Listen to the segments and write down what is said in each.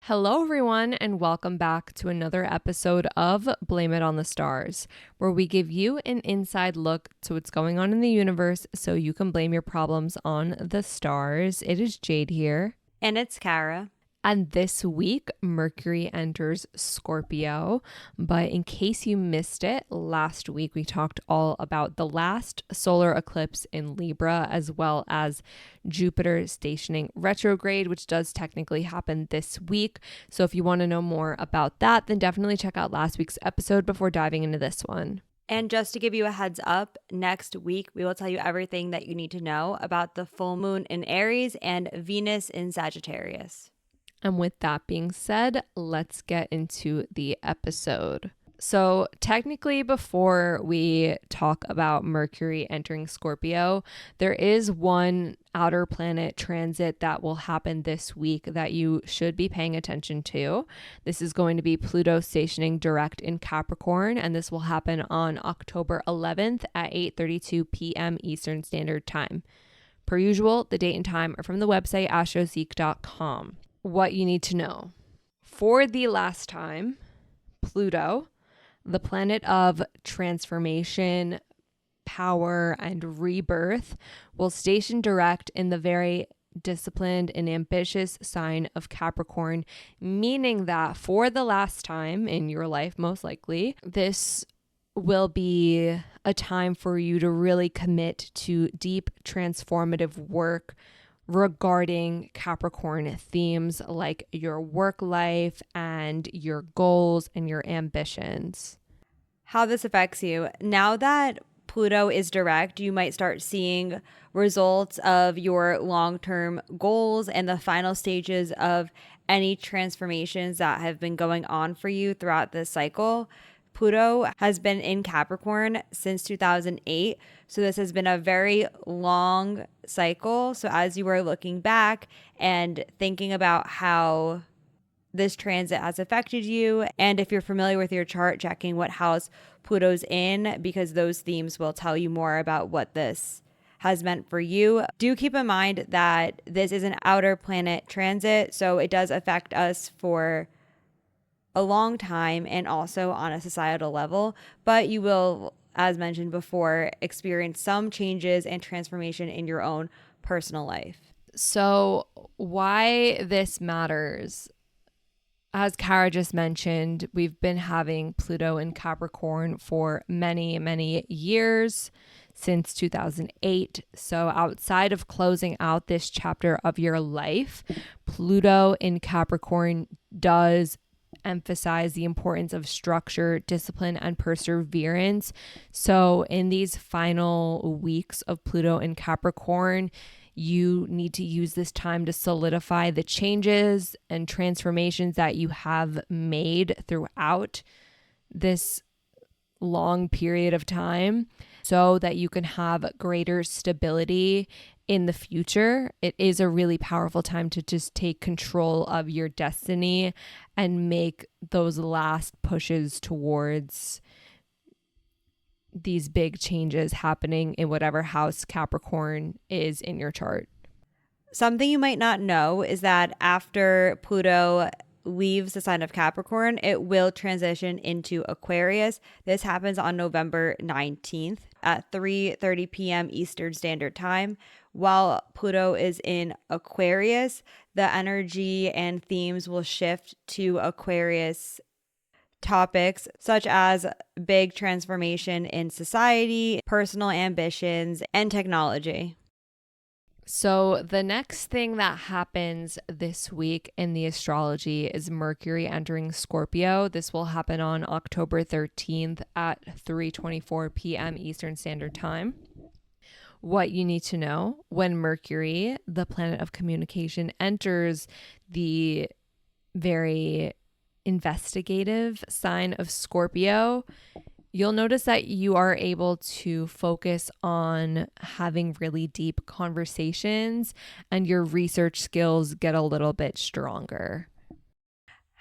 Hello, everyone, and welcome back to another episode of Blame It on the Stars, where we give you an inside look to what's going on in the universe so you can blame your problems on the stars. It is Jade here. And it's Kara. And this week, Mercury enters Scorpio. But in case you missed it, last week we talked all about the last solar eclipse in Libra, as well as Jupiter stationing retrograde, which does technically happen this week. So if you want to know more about that, then definitely check out last week's episode before diving into this one. And just to give you a heads up, next week we will tell you everything that you need to know about the full moon in Aries and Venus in Sagittarius. And with that being said, let's get into the episode. So technically, before we talk about Mercury entering Scorpio, there is one outer planet transit that will happen this week that you should be paying attention to. This is going to be Pluto stationing direct in Capricorn, and this will happen on October 11th at 8:32 p.m. Eastern Standard Time. Per usual, the date and time are from the website astroseek.com. What you need to know. For the last time, Pluto, the planet of transformation, power, and rebirth, will station direct in the very disciplined and ambitious sign of Capricorn, meaning that for the last time in your life, most likely, this will be a time for you to really commit to deep transformative work regarding Capricorn themes like your work life and your goals and your ambitions. How this affects you. Now that Pluto is direct, you might start seeing results of your long-term goals and the final stages of any transformations that have been going on for you throughout this cycle. Pluto has been in Capricorn since 2008, so this has been a very long cycle. So as you are looking back and thinking about how this transit has affected you, and if you're familiar with your chart, checking what house Pluto's in, because those themes will tell you more about what this has meant for you. Do keep in mind that this is an outer planet transit, so it does affect us for a long time and also on a societal level, but you will, as mentioned before, experience some changes and transformation in your own personal life. So why this matters, as Kara just mentioned, we've been having Pluto in Capricorn for many, many years, since 2008. So outside of closing out this chapter of your life, Pluto in Capricorn does emphasize the importance of structure, discipline, and perseverance. So in these final weeks of Pluto in Capricorn, you need to use this time to solidify the changes and transformations that you have made throughout this long period of time so that you can have greater stability in the future. It is a really powerful time to just take control of your destiny and make those last pushes towards these big changes happening in whatever house Capricorn is in your chart. Something you might not know is that after Pluto leaves the sign of Capricorn, it will transition into Aquarius. This happens on November 19th at 3:30 p.m. Eastern Standard Time. While Pluto is in Aquarius, the energy and themes will shift to Aquarius topics such as big transformation in society, personal ambitions, and technology. So the next thing that happens this week in the astrology is Mercury entering Scorpio. This will happen on October 13th at 3:24 p.m. Eastern Standard Time. What you need to know: when Mercury, the planet of communication, enters the very investigative sign of Scorpio, you'll notice that you are able to focus on having really deep conversations and your research skills get a little bit stronger.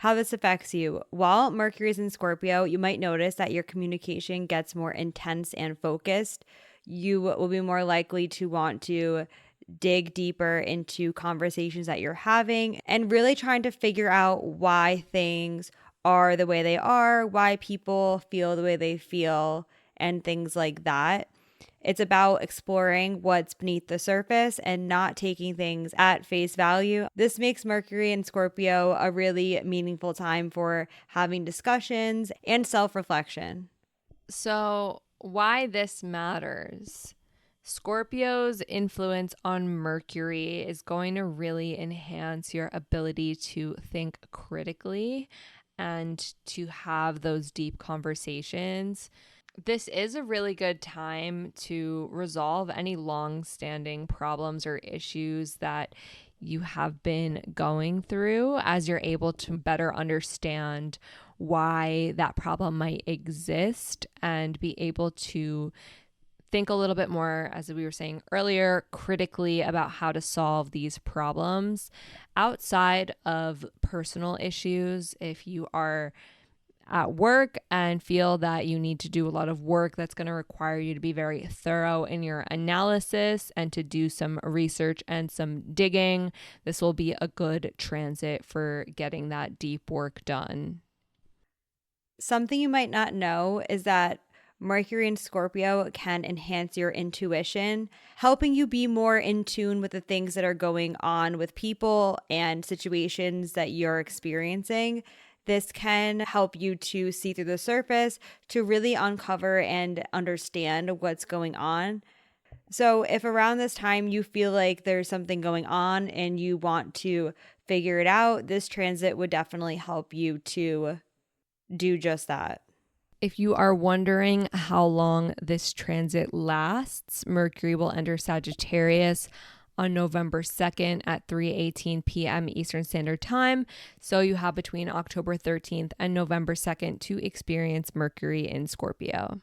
How this affects you. While Mercury is in Scorpio, you might notice that your communication gets more intense and focused. You will be more likely to want to dig deeper into conversations that you're having and really trying to figure out why things are the way they are, why people feel the way they feel, and things like that. It's about exploring what's beneath the surface and not taking things at face value. This makes Mercury in Scorpio a really meaningful time for having discussions and self-reflection. So, why this matters? Scorpio's influence on Mercury is going to really enhance your ability to think critically and to have those deep conversations. This is a really good time to resolve any long-standing problems or issues that you have been going through, as you're able to better understand why that problem might exist and be able to think a little bit more, as we were saying earlier, critically about how to solve these problems outside of personal issues. If you are at work and feel that you need to do a lot of work that's going to require you to be very thorough in your analysis and to do some research and some digging, this will be a good transit for getting that deep work done. Something you might not know is that Mercury in Scorpio can enhance your intuition, helping you be more in tune with the things that are going on with people and situations that you're experiencing. This can help you to see through the surface, to really uncover and understand what's going on. So, if around this time you feel like there's something going on and you want to figure it out, this transit would definitely help you to do just that. If you are wondering how long this transit lasts, Mercury will enter Sagittarius on November 2nd at 3:18 p.m. Eastern Standard Time. So you have between October 13th and November 2nd to experience Mercury in Scorpio.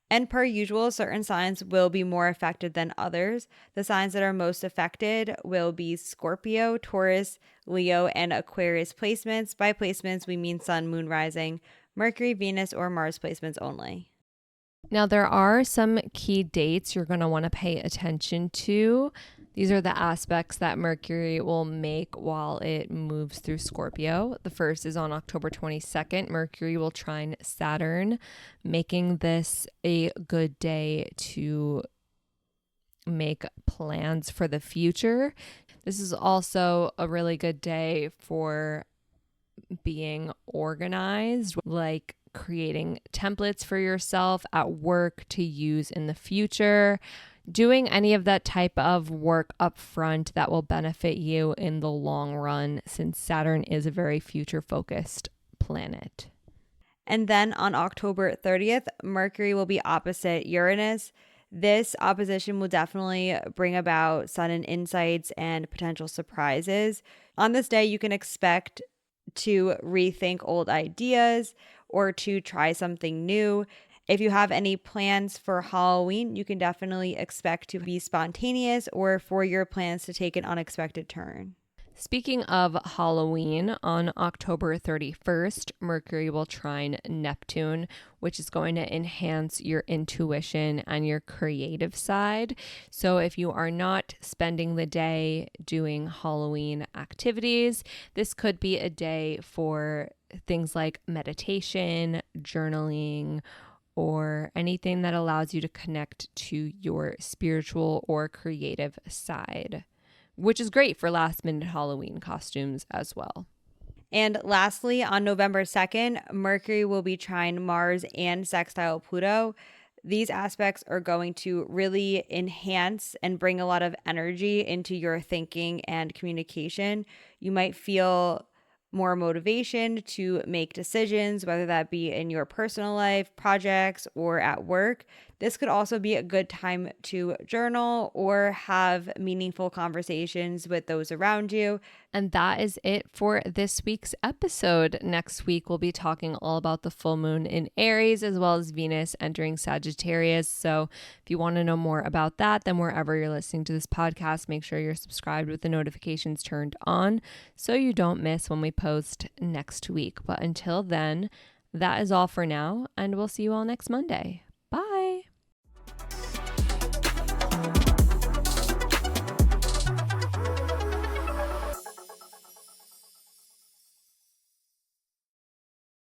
And per usual, certain signs will be more affected than others. The signs that are most affected will be Scorpio, Taurus, Leo, and Aquarius placements. By placements, we mean Sun, Moon, Rising, Mercury, Venus, or Mars placements only. Now, there are some key dates you're going to want to pay attention to. These are the aspects that Mercury will make while it moves through Scorpio. The first is on October 22nd. Mercury will trine Saturn, making this a good day to make plans for the future. This is also a really good day for being organized, like creating templates for yourself at work to use in the future, doing any of that type of work up front that will benefit you in the long run, since Saturn is a very future focused planet. And then on October 30th, Mercury will be opposite Uranus. This opposition will definitely bring about sudden insights and potential surprises. On this day, you can expect to rethink old ideas or to try something new. If you have any plans for Halloween, you can definitely expect to be spontaneous or for your plans to take an unexpected turn. Speaking of Halloween, on October 31st, Mercury will trine Neptune, which is going to enhance your intuition and your creative side. So if you are not spending the day doing Halloween activities, this could be a day for things like meditation, journaling, or anything that allows you to connect to your spiritual or creative side, which is great for last minute Halloween costumes as well. And lastly, on November 2nd, Mercury will be trine Mars and sextile Pluto. These aspects are going to really enhance and bring a lot of energy into your thinking and communication. You might feel more motivation to make decisions, whether that be in your personal life, projects, or at work. This could also be a good time to journal or have meaningful conversations with those around you. And that is it for this week's episode. Next week, we'll be talking all about the full moon in Aries as well as Venus entering Sagittarius. So if you want to know more about that, then wherever you're listening to this podcast, make sure you're subscribed with the notifications turned on so you don't miss when we post next week. But until then, that is all for now, and we'll see you all next Monday.